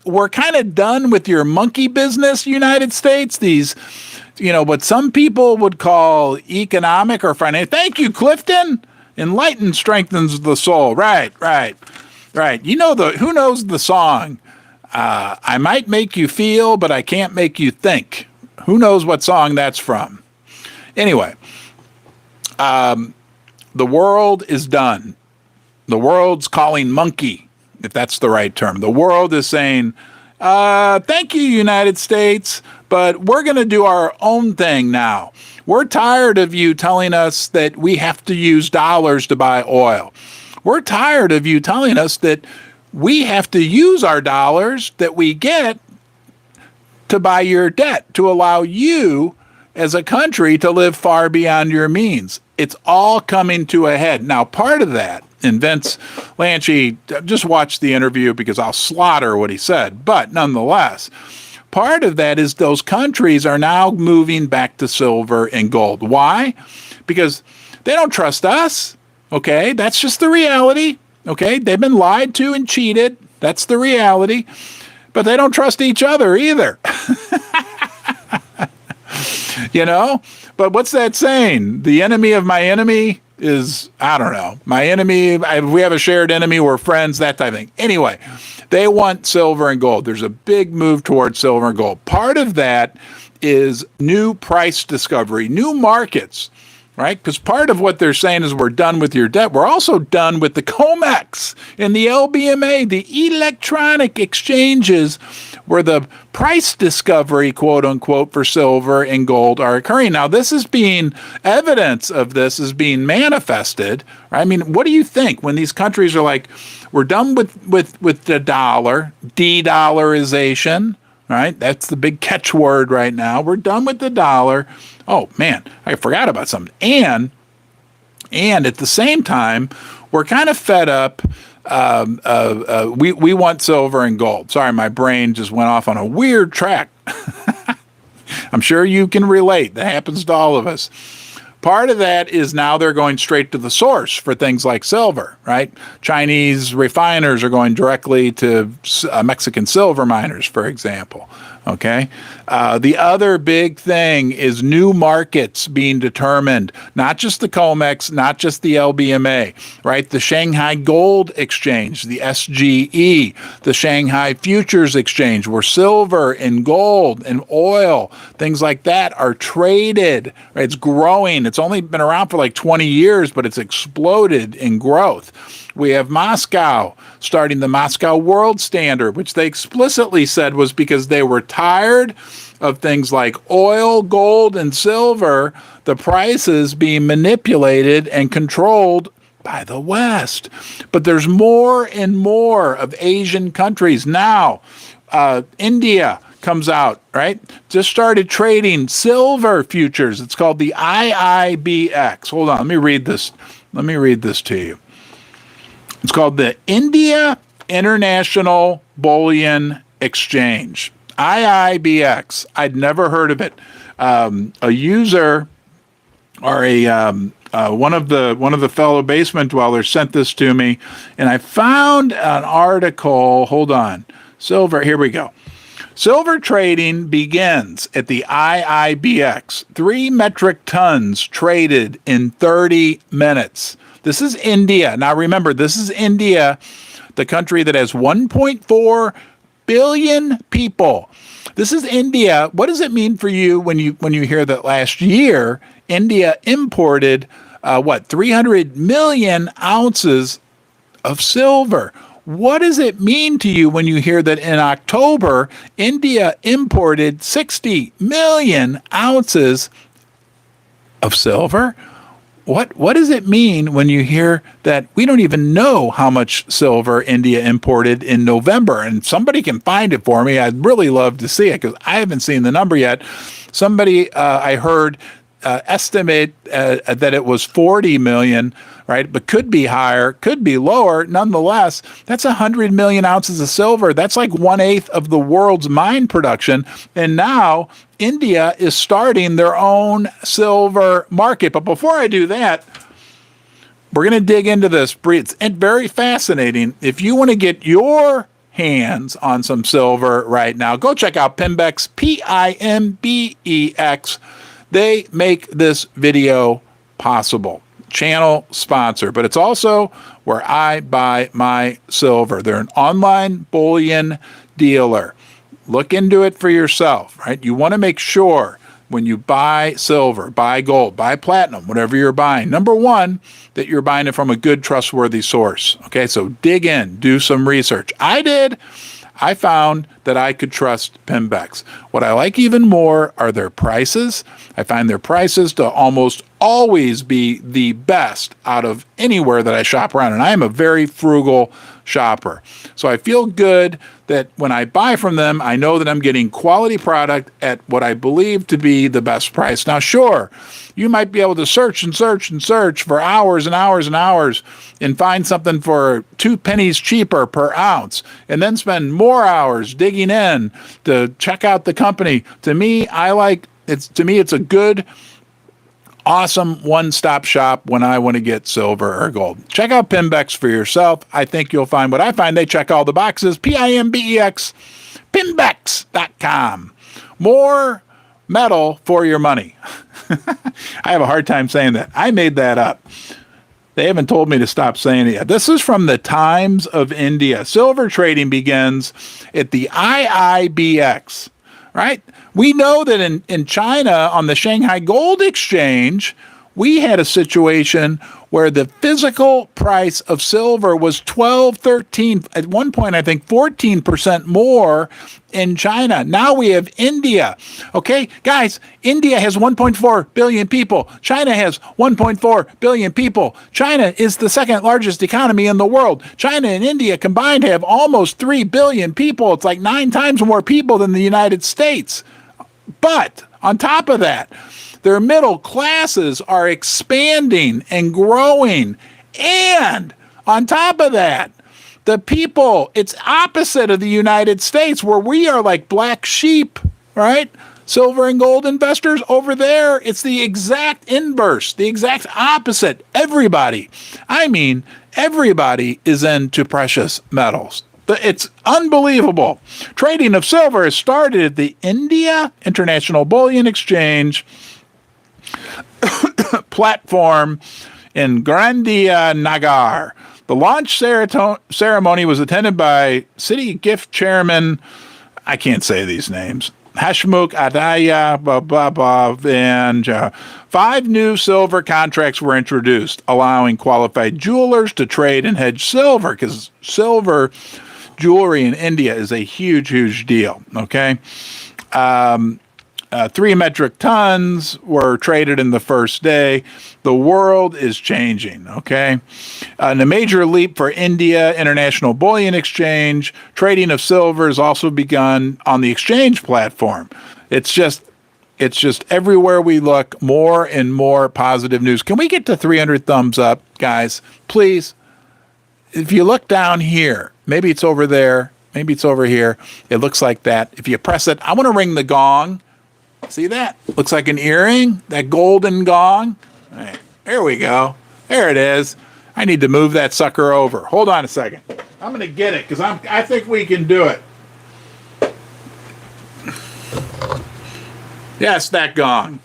we're kind of done with your monkey business, United States. These, what some people would call economic or financial. Thank you, Clifton. Enlighten strengthens the soul. Right. Who knows the song? I might make you feel, but I can't make you think. Who knows what song that's from? Anyway, the world is done. The world's calling monkey, if that's the right term. The world is saying, thank you, United States, but we're going to do our own thing now. We're tired of you telling us that we have to use dollars to buy oil. We're tired of you telling us that we have to use our dollars that we get to buy your debt, to allow you as a country to live far beyond your means. It's all coming to a head. Now, part of that, and Vince Lanci, just watch the interview because I'll slaughter what he said, but nonetheless, part of that is those countries are now moving back to silver and gold. Why? Because they don't trust us. Okay, that's just the reality. Okay, they've been lied to and cheated. That's the reality. But they don't trust each other either. But what's that saying? The enemy of my enemy is, I don't know, my enemy. We have a shared enemy. We're friends, that type of thing. Anyway, they want silver and gold. There's a big move towards silver and gold. Part of that is new price discovery, new markets, right? Because part of what they're saying is we're done with your debt. We're also done with the COMEX and the LBMA, the electronic exchanges where the price discovery, quote unquote, for silver and gold are occurring. Now, evidence of this is being manifested. Right? I mean, what do you think when these countries are like, we're done with the dollar, de-dollarization, right? That's the big catchword right now. We're done with the dollar. Oh, man, I forgot about something. And at the same time, we're kind of fed up. We want silver and gold. Sorry, my brain just went off on a weird track. I'm sure you can relate. That happens to all of us. Part of that is now they're going straight to the source for things like silver, right? Chinese refiners are going directly to Mexican silver miners, for example. Okay. The other big thing is new markets being determined, not just the COMEX, not just the LBMA, right? The Shanghai Gold Exchange, the SGE, the Shanghai Futures Exchange, where silver and gold and oil, things like that are traded. Right? It's growing. It's only been around for like 20 years, but it's exploded in growth. We have Moscow starting the Moscow World Standard, which they explicitly said was because they were tired of things like oil, gold, and silver, the prices being manipulated and controlled by the West. But there's more and more of Asian countries now. India comes out, right? Just started trading silver futures. It's called the IIBX. Hold on, let me read this. Let me read this to you. It's called the India International Bullion Exchange, IIBX. I'd never heard of it. A user or one of the fellow basement dwellers sent this to me, and I found an article. Hold on, silver. Here we go. Silver trading begins at the IIBX. 3 metric tons traded in 30 minutes. This is India. Now remember, this is India. the country that has 1.4 billion people. This is India. What does it mean for you when you hear that last year India imported 300 million ounces of silver? What does it mean to you when you hear that in October India imported 60 million ounces of silver? What does it mean when you hear that we don't even know how much silver India imported in November? And somebody can find it for me. I'd really love to see it because I haven't seen the number yet. Somebody I heard estimate that it was 40 million, right? But could be higher, could be lower. Nonetheless, that's 100 million ounces of silver. That's like 1/8 of the world's mine production. And now India is starting their own silver market. But before I do that, we're going to dig into this. It's very fascinating. If you want to get your hands on some silver right now, go check out Pimbex, Pimbex. They make this video possible. Channel sponsor, but it's also where I buy my silver. They're an online bullion dealer. Look into it for yourself, right? You want to make sure when you buy silver, buy gold, buy platinum, whatever you're buying, number one, that you're buying it from a good, trustworthy source. Okay, so dig in, do some research. I did. I found that I could trust Pimbex. What I like even more are their prices. I find their prices to almost always be the best out of anywhere that I shop around. And I am a very frugal shopper. So I feel good that when I buy from them, I know that I'm getting quality product at what I believe to be the best price. Now, sure, you might be able to search and search and search for hours and hours and hours and find something for 2 pennies cheaper per ounce and then spend more hours digging in to check out the company. To me, it's a good, awesome one-stop shop when I want to get silver or gold. Check out Pimbex for yourself. I think you'll find what I find. They check all the boxes. Pimbex, Pimbex.com. More metal for your money. I have a hard time saying that. I made that up. They haven't told me to stop saying it yet. This is from the Times of India. Silver trading begins at the IIBX, right? We know that in China, on the Shanghai Gold Exchange, we had a situation where the physical price of silver was 12, 13, at one point, I think 14% more in China. Now we have India. Okay, guys, India has 1.4 billion people. China has 1.4 billion people. China is the second largest economy in the world. China and India combined have almost 3 billion people. It's like 9 times more people than the United States. But on top of that, their middle classes are expanding and growing. And on top of that, the people, it's opposite of the United States where we are like black sheep, right? Silver and gold investors over there, it's the exact inverse, the exact opposite. Everybody is into precious metals. It's unbelievable. Trading of silver has started at the India International Bullion Exchange platform in Nagar. The launch ceremony was attended by City Gift Chairman, I can't say these names, Hashmukh Adaya, and 5 new silver contracts were introduced, allowing qualified jewelers to trade and hedge silver, because silver jewelry in India is a huge, huge deal, okay? 3 metric tons were traded in the first day. The world is changing, okay? And a major leap for India International Bullion Exchange. Trading of silver has also begun on the exchange platform. It's just everywhere we look, more and more positive news. Can we get to 300 thumbs up, guys? Please. If you look down here, maybe it's over there, maybe it's over here. It looks like that. If you press it, I want to ring the gong. See that? Looks like an earring, that golden gong. All right, there we go. There it is. I need to move that sucker over. Hold on a second. I'm going to get it because I think we can do it. Yes, that gong.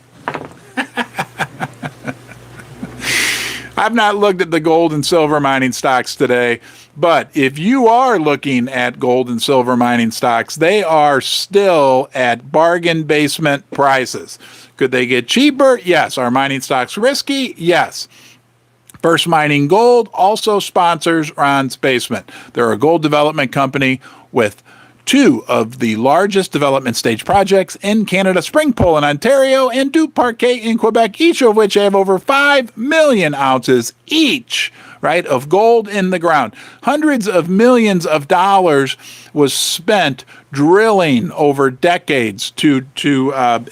I've not looked at the gold and silver mining stocks today, but if you are looking at gold and silver mining stocks, they are still at bargain basement prices. Could they get cheaper? Yes. Are mining stocks risky? Yes. First Mining Gold also sponsors Ron's Basement. They're a gold development company with two of the largest development stage projects in Canada, Springpole in Ontario and Du Parquet in Quebec, each of which have over 5 million ounces each, right, of gold in the ground. Hundreds of millions of dollars was spent drilling over decades to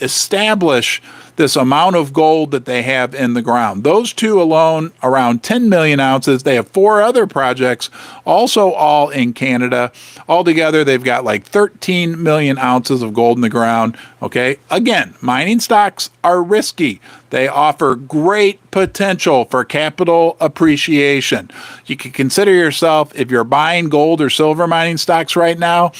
establish this amount of gold that they have in the ground. Those two alone, around 10 million ounces. They have 4 other projects, also all in Canada. Altogether, they've got like 13 million ounces of gold in the ground. Okay. Again, mining stocks are risky. They offer great potential for capital appreciation. You can consider yourself, if you're buying gold or silver mining stocks right now,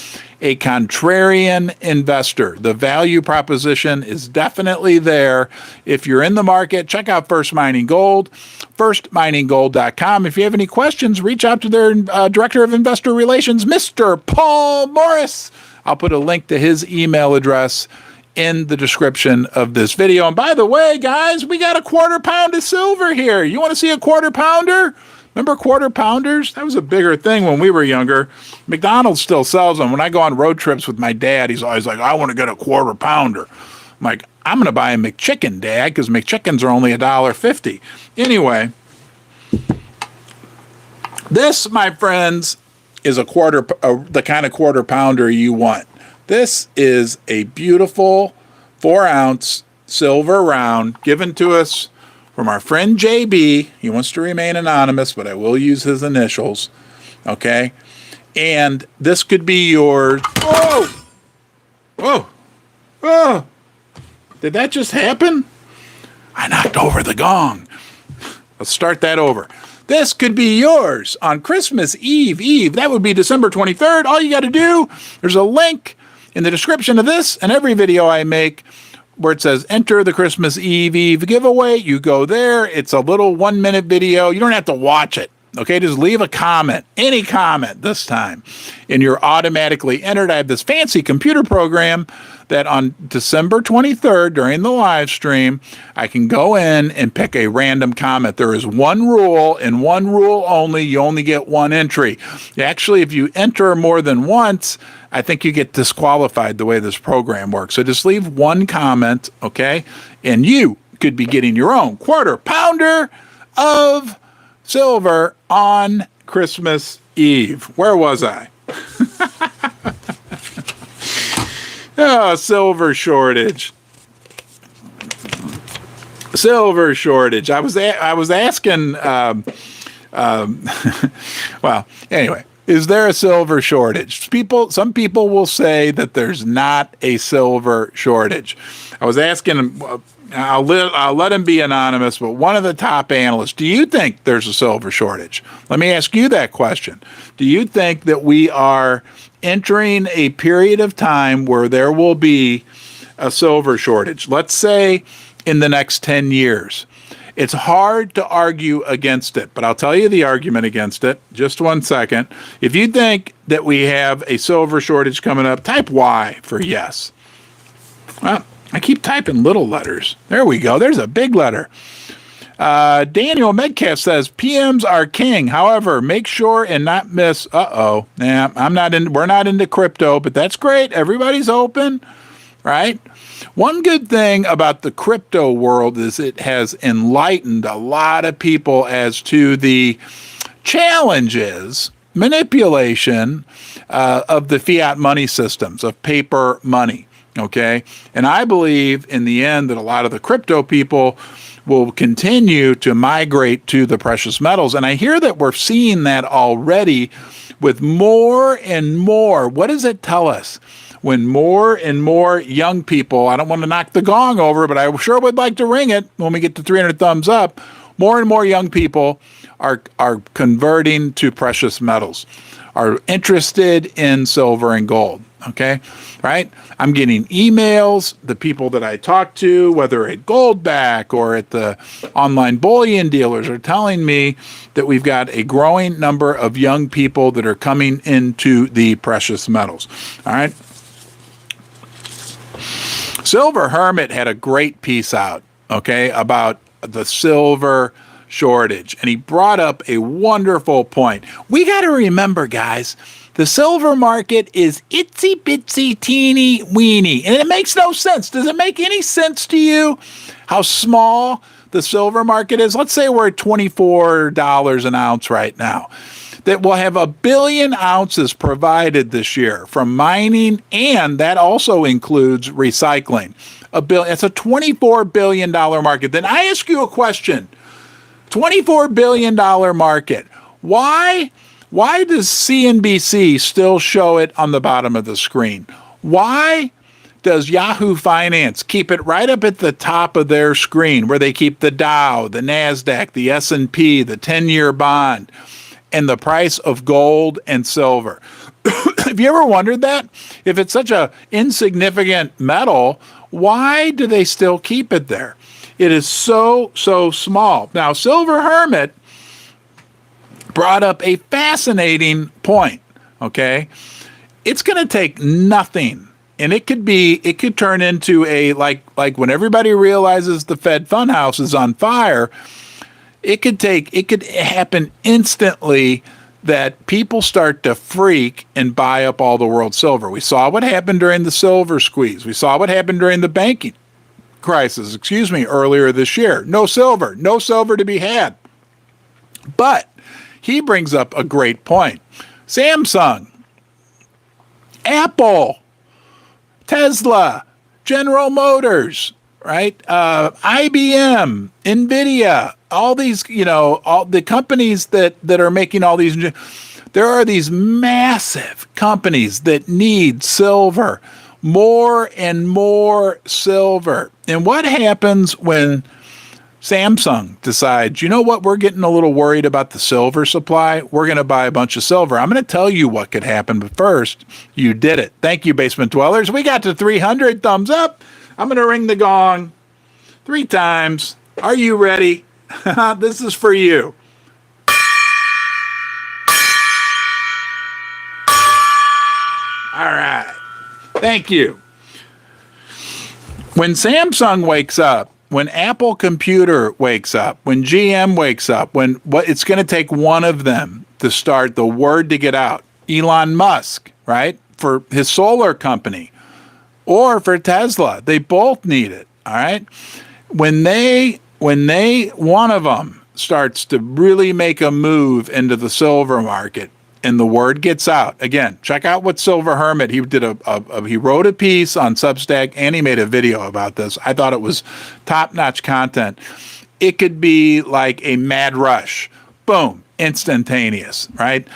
a contrarian investor. The value proposition is definitely there. If you're in the market, check out First Mining Gold, firstmininggold.com. If you have any questions, reach out to their Director of Investor Relations, Mr. Paul Morris. I'll put a link to his email address in the description of this video. And by the way, guys, we got a quarter pound of silver here. You want to see a quarter pounder? Remember quarter pounders? That was a bigger thing when we were younger. McDonald's still sells them. When I go on road trips with my dad, he's always like, I want to get a quarter pounder. I'm like, I'm going to buy a McChicken, Dad, because McChickens are only $1.50. Anyway, this, my friends, is the kind of quarter pounder you want. This is a beautiful 4-ounce silver round given to us from our friend JB. He wants to remain anonymous, but I will use his initials. Okay? And this could be yours. Whoa! Whoa! Oh! Did that just happen? I knocked over the gong. Let's start that over. This could be yours on Christmas Eve. That would be December 23rd. All you got to do, there's a link in the description of this and every video I make where it says enter the Christmas Eve giveaway. You go there. It's a little 1-minute video. You don't have to watch it. Okay, just leave a comment, any comment this time, and you're automatically entered. I have this fancy computer program that on December 23rd, during the live stream, I can go in and pick a random comment. There is one rule, and one rule only. You only get one entry. Actually, if you enter more than once, I think you get disqualified the way this program works. So just leave one comment, okay? And you could be getting your own quarter pounder of silver on Christmas Eve. Where was I? Oh, silver shortage. Silver shortage. I was asking. Well, anyway, is there a silver shortage? Some people will say that there's not a silver shortage. I was asking. I'll let him be anonymous, but one of the top analysts, do you think there's a silver shortage? Let me ask you that question. Do you think that we are entering a period of time where there will be a silver shortage? Let's say in the next 10 years. It's hard to argue against it, but I'll tell you the argument against it. Just 1 second. If you think that we have a silver shortage coming up, type Y for yes. Well, I keep typing little letters. There we go. There's a big letter. Daniel Medcalf says PMs are king. However, make sure and not miss. We're not into crypto, but that's great. Everybody's open, right? One good thing about the crypto world is it has enlightened a lot of people as to the challenges, manipulation of the fiat money systems, of paper money. Okay. And I believe in the end that a lot of the crypto people will continue to migrate to the precious metals. And I hear that we're seeing that already with more and more. What does it tell us? When more and more young people, I don't want to knock the gong over, but I sure would like to ring it when we get to 300 thumbs up. More and more young people are converting to precious metals, are interested in silver and gold. Okay, right? I'm getting emails. The people that I talk to, whether at Goldback or at the online bullion dealers, are telling me that we've got a growing number of young people that are coming into the precious metals. All right. Silver Hermit had a great piece out, okay, about the silver shortage. And he brought up a wonderful point. We got to remember, guys, the silver market is itsy bitsy teeny weeny. And it makes no sense. Does it make any sense to you how small the silver market is? Let's say we're at $24 an ounce right now. That will have 1 billion ounces provided this year from mining, and that also includes recycling. It's a $24 billion market. Then I ask you a question. $24 billion market. Why does CNBC still show it on the bottom of the screen? Why does Yahoo Finance keep it right up at the top of their screen where they keep the Dow, the NASDAQ, the S&P, the 10-year bond, and the price of gold and silver? Have you ever wondered that? If it's such a insignificant metal, why do they still keep it there? It is so small. Now, Silver Hermit brought up a fascinating point, okay? It's going to take nothing, and it could turn into a, like when everybody realizes the Fed Funhouse is on fire, it could happen instantly that people start to freak and buy up all the world's silver. We saw what happened during the silver squeeze. We saw what happened during the banking crisis, earlier this year. No silver to be had. But he brings up a great point. Samsung, Apple, Tesla, General Motors, right? IBM, NVIDIA, all these, all the companies that are making all these, there are these massive companies that need silver, more and more silver. And what happens when Samsung decides, you know what, we're getting a little worried about the silver supply. We're going to buy a bunch of silver. I'm going to tell you what could happen, but first, you did it. Thank you, Basement Dwellers. We got to 300 thumbs up. I'm going to ring the gong 3 times. Are you ready? This is for you. All right. Thank you. When Samsung wakes up, when Apple Computer wakes up, when GM wakes up, it's going to take one of them to start the word to get out. Elon Musk, right? For his solar company, or for Tesla. They both need it. All right. When one of them starts to really make a move into the silver market and the word gets out, again, check out what Silver Hermit, he wrote a piece on Substack and he made a video about this. I thought it was top-notch content. It could be like a mad rush. Boom, instantaneous, right?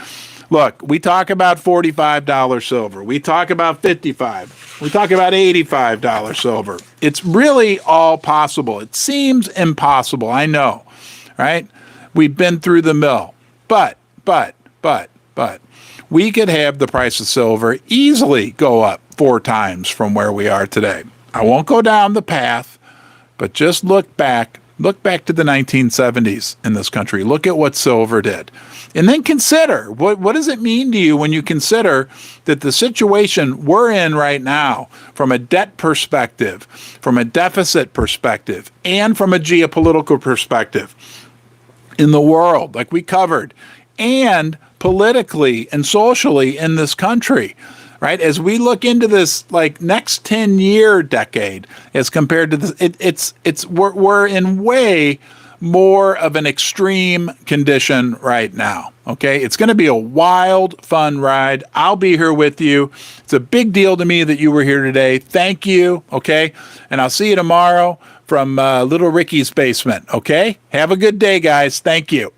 Look, we talk about $45 silver. We talk about $55. We talk about $85 silver. It's really all possible. It seems impossible, I know, right? We've been through the mill. But we could have the price of silver easily go up 4 times from where we are today. I won't go down the path, but just look back to the 1970s in this country. Look at what silver did. And then consider, what does it mean to you when you consider that the situation we're in right now, from a debt perspective, from a deficit perspective, and from a geopolitical perspective in the world, like we covered, and politically and socially in this country, right? As we look into this like next 10-year decade, as compared to this, we're in way more of an extreme condition right now. Okay, it's going to be a wild, fun ride. I'll be here with you. It's a big deal to me that you were here today. Thank you. Okay, and I'll see you tomorrow from Little Ricky's basement. Okay, have a good day, guys. Thank you.